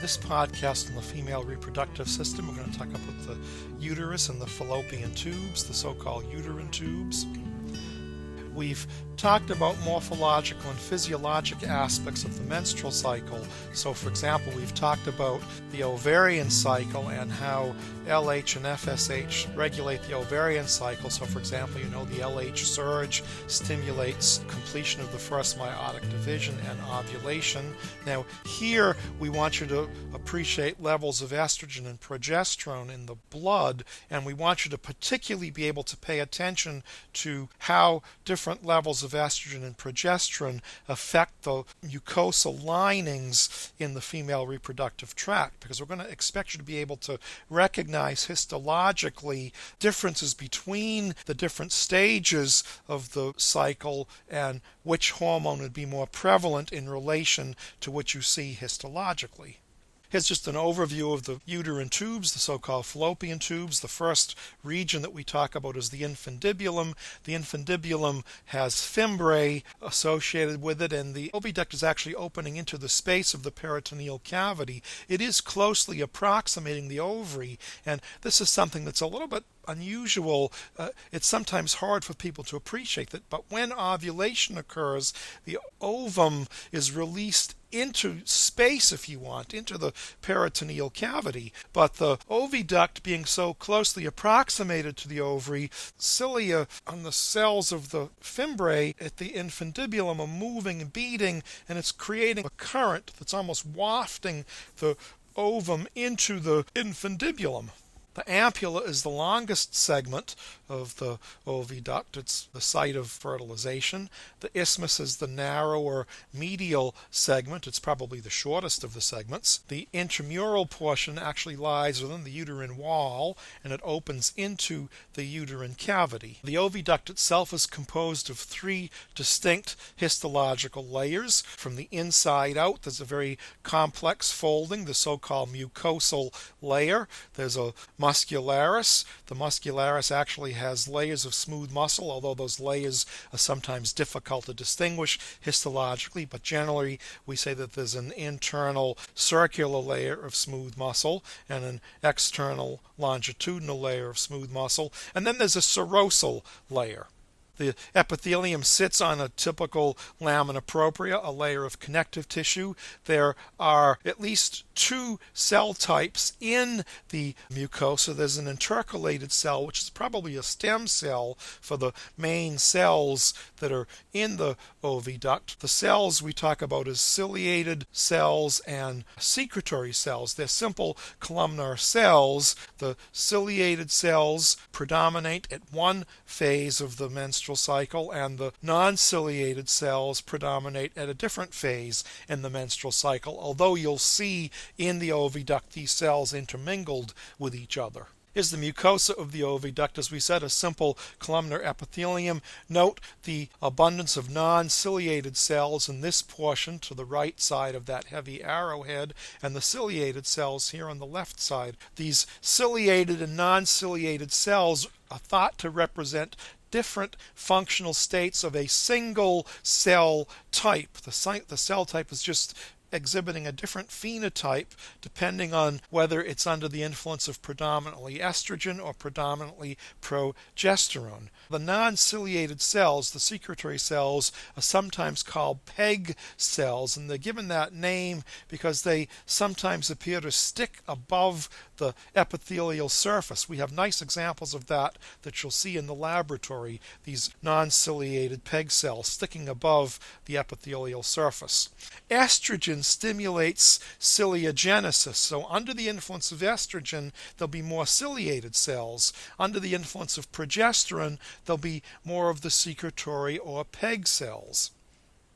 this podcast on the female reproductive system, we're going to talk about the uterus and the fallopian tubes, the so-called uterine tubes. We've talked about morphological and physiologic aspects of the menstrual cycle. So, for example, we've talked about the ovarian cycle and how LH and FSH regulate the ovarian cycle. So, for example, you know the LH surge stimulates completion of the first meiotic division and ovulation. Now, here we want you to appreciate levels of estrogen and progesterone in the blood, and we want you to particularly be able to pay attention to how different levels of estrogen and progesterone affect the mucosal linings in the female reproductive tract, because we're going to expect you to be able to recognize histologically differences between the different stages of the cycle and which hormone would be more prevalent in relation to what you see histologically. Here's just an overview of the uterine tubes, the so-called fallopian tubes. The first region that we talk about is the infundibulum. The infundibulum has fimbriae associated with it, and the oviduct is actually opening into the space of the peritoneal cavity. It is closely approximating the ovary, and this is something that's a little bit unusual. It's sometimes hard for people to appreciate that, but when ovulation occurs, the ovum is released into space, if you want, into the peritoneal cavity. But the oviduct being so closely approximated to the ovary, cilia on the cells of the fimbriae at the infundibulum are moving and beating, and it's creating a current that's almost wafting the ovum into the infundibulum. The ampulla is the longest segment of the oviduct. It's the site of fertilization. The isthmus is the narrower medial segment. It's probably the shortest of the segments. The intramural portion actually lies within the uterine wall, and it opens into the uterine cavity. The oviduct itself is composed of three distinct histological layers. From the inside out, there's a very complex folding, the so-called mucosal layer. There's a muscularis. The muscularis actually has layers of smooth muscle, although those layers are sometimes difficult to distinguish histologically, but generally we say that there's an internal circular layer of smooth muscle and an external longitudinal layer of smooth muscle, and then there's a serosal layer. The epithelium sits on a typical lamina propria, a layer of connective tissue. There are at least two cell types in the mucosa. There's an intercalated cell, which is probably a stem cell for the main cells that are in the oviduct. The cells we talk about as ciliated cells and secretory cells. They're simple columnar cells. The ciliated cells predominate at one phase of the menstrual cycle, and the non-ciliated cells predominate at a different phase in the menstrual cycle, although you'll see in the oviduct these cells intermingled with each other. Is the mucosa of the oviduct, as we said, a simple columnar epithelium. Note the abundance of non-ciliated cells in this portion to the right side of that heavy arrowhead, and the ciliated cells here on the left side. These ciliated and non-ciliated cells are thought to represent different functional states of a single cell type. The cell type is just exhibiting a different phenotype depending on whether it's under the influence of predominantly estrogen or predominantly progesterone. The non-ciliated cells, the secretory cells, are sometimes called PEG cells, and they're given that name because they sometimes appear to stick above the epithelial surface. We have nice examples of that you'll see in the laboratory, these non-ciliated PEG cells sticking above the epithelial surface. Estrogen stimulates ciliogenesis, so under the influence of estrogen there'll be more ciliated cells. Under the influence of progesterone there'll be more of the secretory or PEG cells.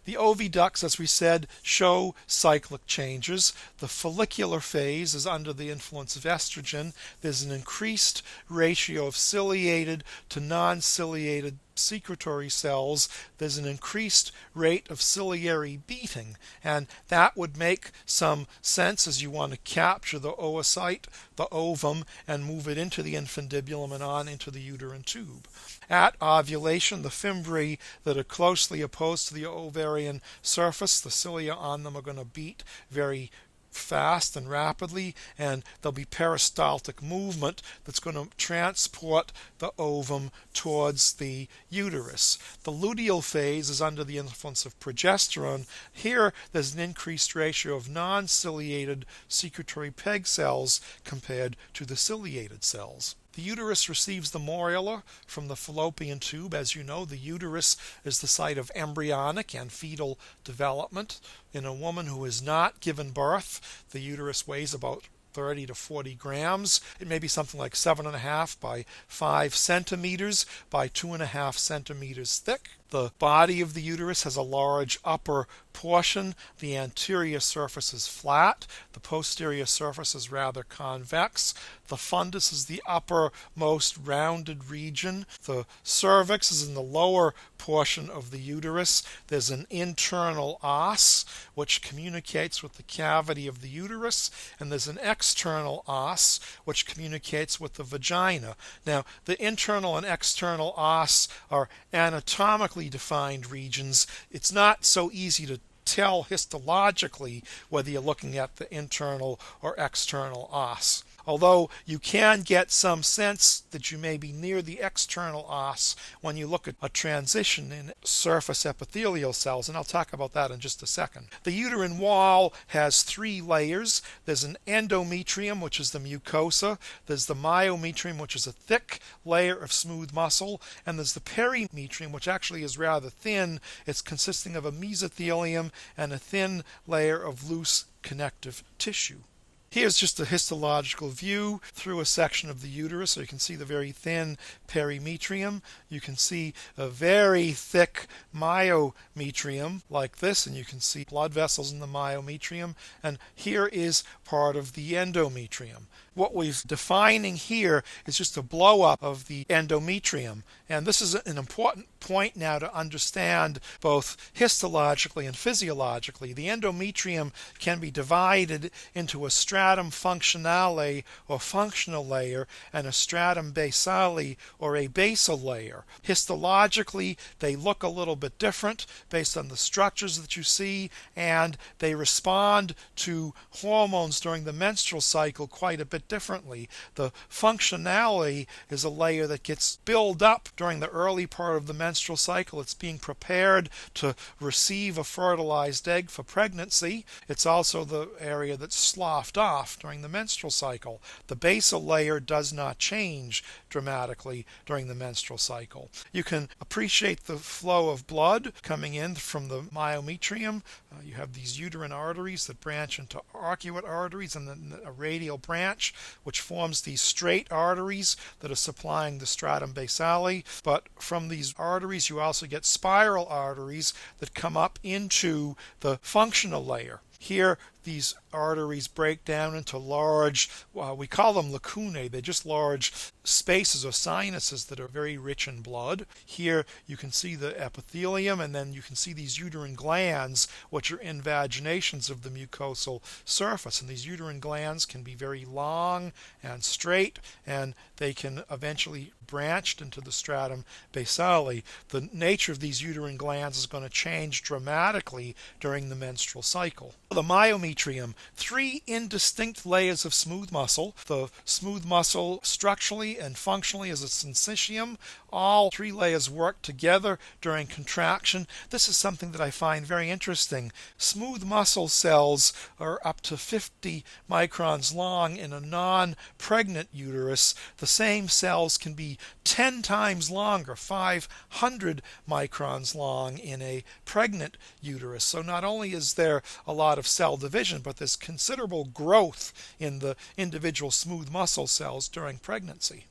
The oviducts, as we said, show cyclic changes. The follicular phase is under the influence of estrogen. There's an increased ratio of ciliated to non-ciliated secretory cells. There's an increased rate of ciliary beating, and that would make some sense as you want to capture the oocyte, the ovum, and move it into the infundibulum and on into the uterine tube. At ovulation, the fimbriae that are closely opposed to the ovarian surface, the cilia on them are going to beat very fast and rapidly, and there'll be peristaltic movement that's going to transport the ovum towards the uterus. The luteal phase is under the influence of progesterone. Here there's an increased ratio of non-ciliated secretory peg cells compared to the ciliated cells. The uterus receives the morula from the fallopian tube. As you know, the uterus is the site of embryonic and fetal development. In a woman who is not given birth, the uterus weighs about 30 to 40 grams. It may be something like 7.5 by 5 centimeters by 2.5 centimeters thick. The body of the uterus has a large upper portion. The anterior surface is flat. The posterior surface is rather convex. The fundus is the uppermost rounded region. The cervix is in the lower portion of the uterus. There's an internal os which communicates with the cavity of the uterus, and there's an external os which communicates with the vagina. Now, the internal and external os are anatomically defined regions. It's not so easy to tell histologically whether you're looking at the internal or external os. Although you can get some sense that you may be near the external os when you look at a transition in surface epithelial cells, and I'll talk about that in just a second. The uterine wall has 3 layers. There's an endometrium, which is the mucosa. There's the myometrium, which is a thick layer of smooth muscle. And there's the perimetrium, which actually is rather thin. It's consisting of a mesothelium and a thin layer of loose connective tissue. Here's just a histological view through a section of the uterus, so you can see the very thin perimetrium. You can see a very thick myometrium like this, and you can see blood vessels in the myometrium. And here is part of the endometrium. What we're defining here is just a blow-up of the endometrium. And this is an important point now to understand both histologically and physiologically. The endometrium can be divided into a stratum functionale or functional layer and a stratum basale or a basal layer. Histologically, they look a little bit different based on the structures that you see, and they respond to hormones during the menstrual cycle quite a bit differently. The functionality is a layer that gets built up during the early part of the menstrual cycle. It's being prepared to receive a fertilized egg for pregnancy. It's also the area that's sloughed off during the menstrual cycle. The basal layer does not change dramatically during the menstrual cycle. You can appreciate the flow of blood coming in from the myometrium. You have these uterine arteries that branch into arcuate arteries, and then a radial branch which forms these straight arteries that are supplying the stratum basale. But from these arteries you also get spiral arteries that come up into the functional layer. Here, these arteries break down into large, we call them lacunae. They're just large spaces or sinuses that are very rich in blood. Here you can see the epithelium, and then you can see these uterine glands, which are invaginations of the mucosal surface. And these uterine glands can be very long and straight, and they can eventually branch into the stratum basale. The nature of these uterine glands is going to change dramatically during the menstrual cycle. The myometrium, 3 indistinct layers of smooth muscle. The smooth muscle structurally and functionally is a syncytium. All 3 layers work together during contraction. This is something that I find very interesting. Smooth muscle cells are up to 50 microns long in a non-pregnant uterus. The same cells can be 10 times longer, 500 microns long in a pregnant uterus. So not only is there a lot of cell division, but there's considerable growth in the individual smooth muscle cells during pregnancy.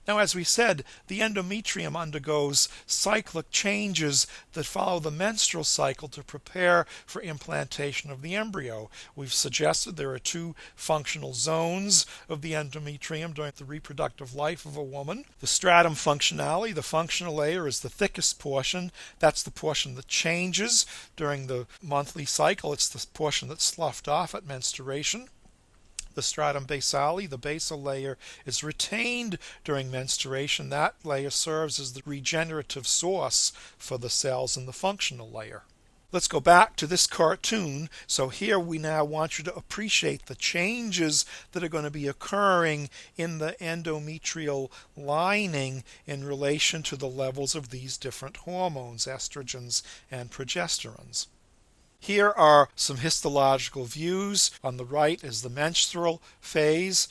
Now, as we said, the endometrium undergoes cyclic changes that follow the menstrual cycle to prepare for implantation of the embryo. We've suggested there are 2 functional zones of the endometrium during the reproductive life of a woman. The stratum functionale, the functional layer, is the thickest portion. That's the portion that changes during the monthly cycle. It's the portion that's sloughed off at menstruation. The stratum basale, the basal layer, is retained during menstruation. That layer serves as the regenerative source for the cells in the functional layer. Let's go back to this cartoon. So here we now want you to appreciate the changes that are going to be occurring in the endometrial lining in relation to the levels of these different hormones, estrogens and progesterones. Here are some histological views. On the right is the menstrual phase.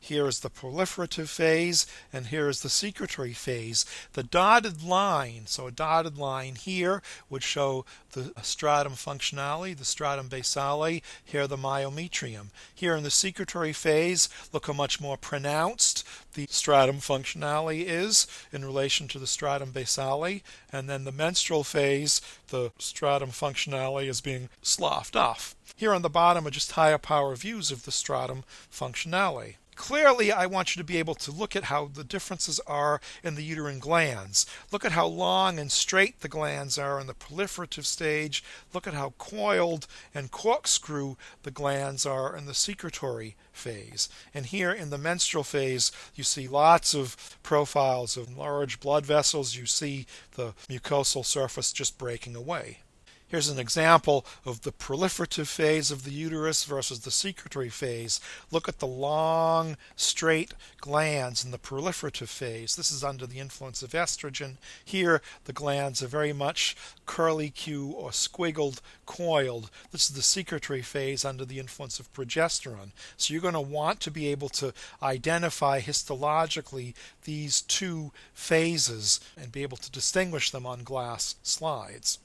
Here is the proliferative phase, and here is the secretory phase. The dotted line, so a dotted line here would show the stratum functionale, the stratum basale, here the myometrium. Here in the secretory phase, look how much more pronounced the stratum functionale is in relation to the stratum basale, and then the menstrual phase, the stratum functionale is being sloughed off. Here on the bottom are just higher power views of the stratum functionale. Clearly, I want you to be able to look at how the differences are in the uterine glands. Look at how long and straight the glands are in the proliferative stage. Look at how coiled and corkscrew the glands are in the secretory phase. And here in the menstrual phase, you see lots of profiles of large blood vessels. You see the mucosal surface just breaking away. Here's an example of the proliferative phase of the uterus versus the secretory phase. Look at the long, straight glands in the proliferative phase. This is under the influence of estrogen. Here, the glands are very much curlicue or squiggled, coiled. This is the secretory phase under the influence of progesterone. So you're going to want to be able to identify histologically these two phases and be able to distinguish them on glass slides.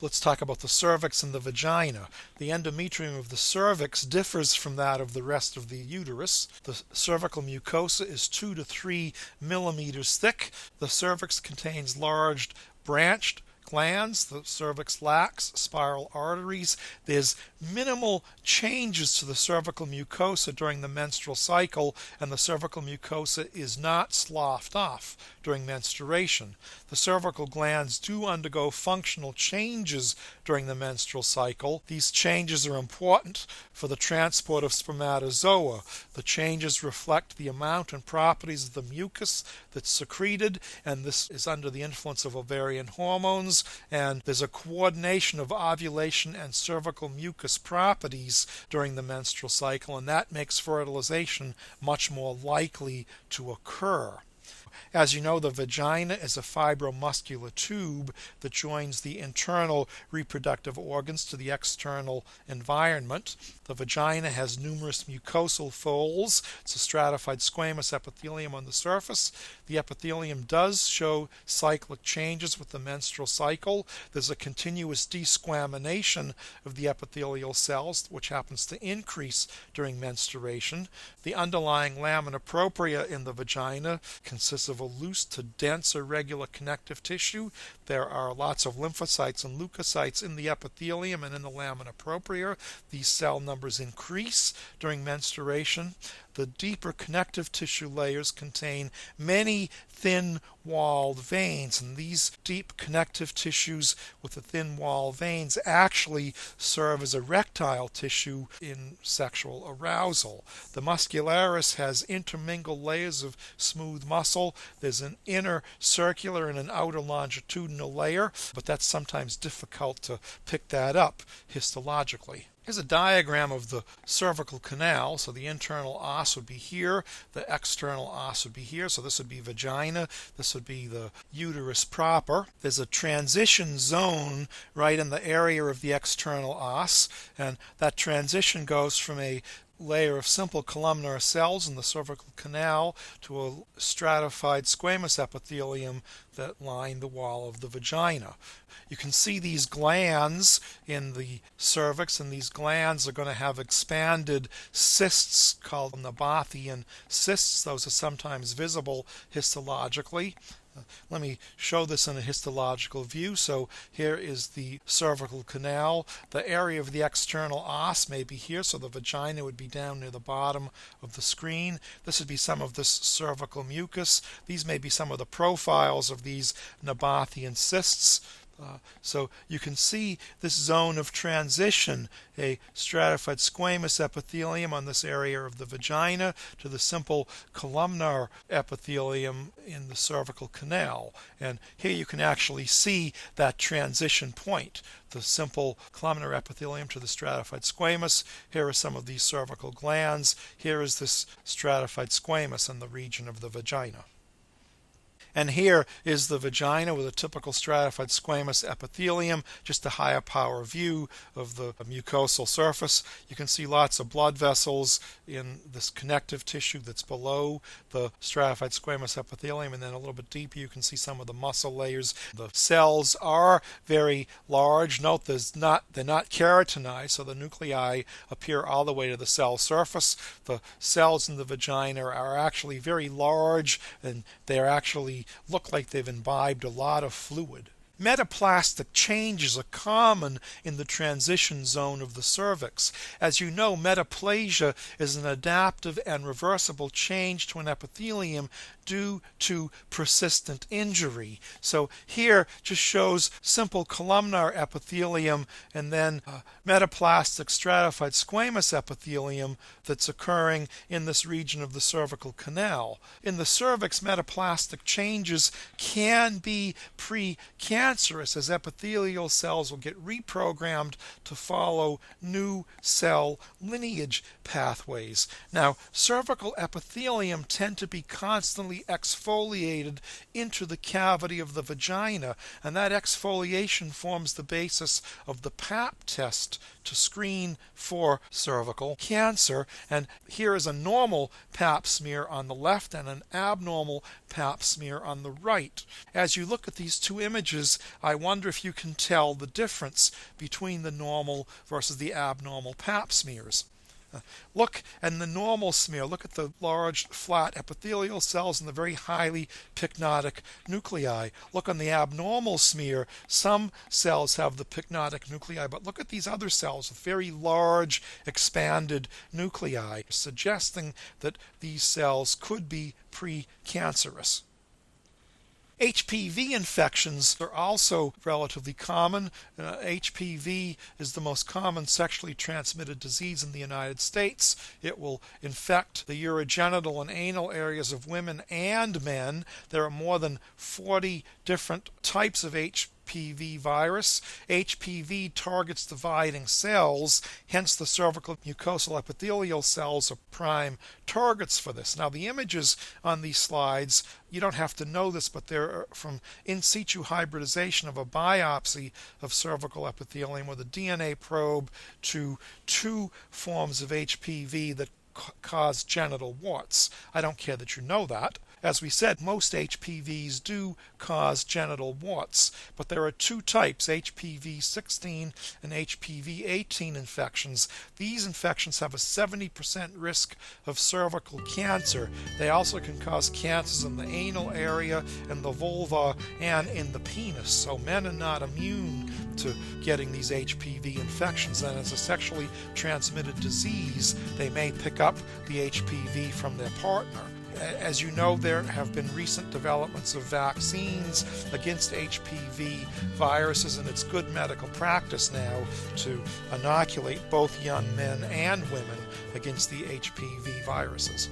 Let's talk about the cervix and the vagina. The endometrium of the cervix differs from that of the rest of the uterus. The cervical mucosa is 2 to 3 millimeters thick. The cervix contains large branched glands. The cervix lacks spiral arteries. There's minimal changes to the cervical mucosa during the menstrual cycle, and the cervical mucosa is not sloughed off during menstruation. The cervical glands do undergo functional changes during the menstrual cycle. These changes are important for the transport of spermatozoa. The changes reflect the amount and properties of the mucus that's secreted, and this is under the influence of ovarian hormones, and there's a coordination of ovulation and cervical mucus properties during the menstrual cycle, and that makes fertilization much more likely to occur. As you know, the vagina is a fibromuscular tube that joins the internal reproductive organs to the external environment. The vagina has numerous mucosal folds. It's a stratified squamous epithelium on the surface. The epithelium does show cyclic changes with the menstrual cycle. There's a continuous desquamination of the epithelial cells, which happens to increase during menstruation. The underlying lamina propria in the vagina consists of a loose to dense irregular connective tissue. There are lots of lymphocytes and leukocytes in the epithelium and in the lamina propria. These cell numbers increase during menstruation. The deeper connective tissue layers contain many thin-walled veins, and these deep connective tissues with the thin-walled veins actually serve as erectile tissue in sexual arousal. The muscularis has intermingled layers of smooth muscle. There's an inner circular and an outer longitudinal layer, but that's sometimes difficult to pick that up histologically. Here's a diagram of the cervical canal. So the internal os would be here, the external os would be here. So this would be vagina, this would be the uterus proper. There's a transition zone right in the area of the external os, and that transition goes from a layer of simple columnar cells in the cervical canal to a stratified squamous epithelium that line the wall of the vagina. You can see these glands in the cervix, and these glands are going to have expanded cysts called Nabathian cysts. Those are sometimes visible histologically. Let me show this in a histological view. So here is the cervical canal. The area of the external os may be here, so the vagina would be down near the bottom of the screen. This would be some of this cervical mucus. These may be some of the profiles of these Nabathian cysts. So you can see this zone of transition, a stratified squamous epithelium on this area of the vagina to the simple columnar epithelium in the cervical canal. And here you can actually see that transition point, the simple columnar epithelium to the stratified squamous. Here are some of these cervical glands. Here is this stratified squamous in the region of the vagina. And here is the vagina with a typical stratified squamous epithelium, just a higher power view of the mucosal surface. You can see lots of blood vessels in this connective tissue that's below the stratified squamous epithelium, and then a little bit deeper you can see some of the muscle layers. The cells are very large. Note they're not keratinized, so the nuclei appear all the way to the cell surface. The cells in the vagina are actually very large, and they are actually look like they've imbibed a lot of fluid. Metaplastic changes are common in the transition zone of the cervix. As you know, metaplasia is an adaptive and reversible change to an epithelium due to persistent injury. So here just shows simple columnar epithelium and then metaplastic stratified squamous epithelium that's occurring in this region of the cervical canal. In the cervix, metaplastic changes can be precancerous, as epithelial cells will get reprogrammed to follow new cell lineage pathways. Now, cervical epithelium tend to be constantly exfoliated into the cavity of the vagina, and that exfoliation forms the basis of the Pap test to screen for cervical cancer. And here is a normal Pap smear on the left and an abnormal Pap smear on the right. As you look at these two images, I wonder if you can tell the difference between the normal versus the abnormal Pap smears. Look at the normal smear. Look at the large flat epithelial cells and the very highly pycnotic nuclei. Look on the abnormal smear. Some cells have the pycnotic nuclei, but look at these other cells with very large expanded nuclei, suggesting that these cells could be precancerous. HPV infections are also relatively common. HPV is the most common sexually transmitted disease in the United States. It will infect the urogenital and anal areas of women and men. There are more than 40 different types of HPV virus. HPV targets dividing cells, hence the cervical mucosal epithelial cells are prime targets for this. Now, the images on these slides, you don't have to know this, but they're from in situ hybridization of a biopsy of cervical epithelium with a DNA probe to two forms of HPV that cause genital warts. I don't care that you know that. As we said, most HPVs do cause genital warts, but there are two types, HPV 16 and HPV 18 infections. These infections have a 70% risk of cervical cancer. They also can cause cancers in the anal area, in the vulva, and in the penis. So men are not immune to getting these HPV infections, and as a sexually transmitted disease, they may pick up the HPV from their partner. As you know, there have been recent developments of vaccines against HPV viruses, and it's good medical practice now to inoculate both young men and women against the HPV viruses.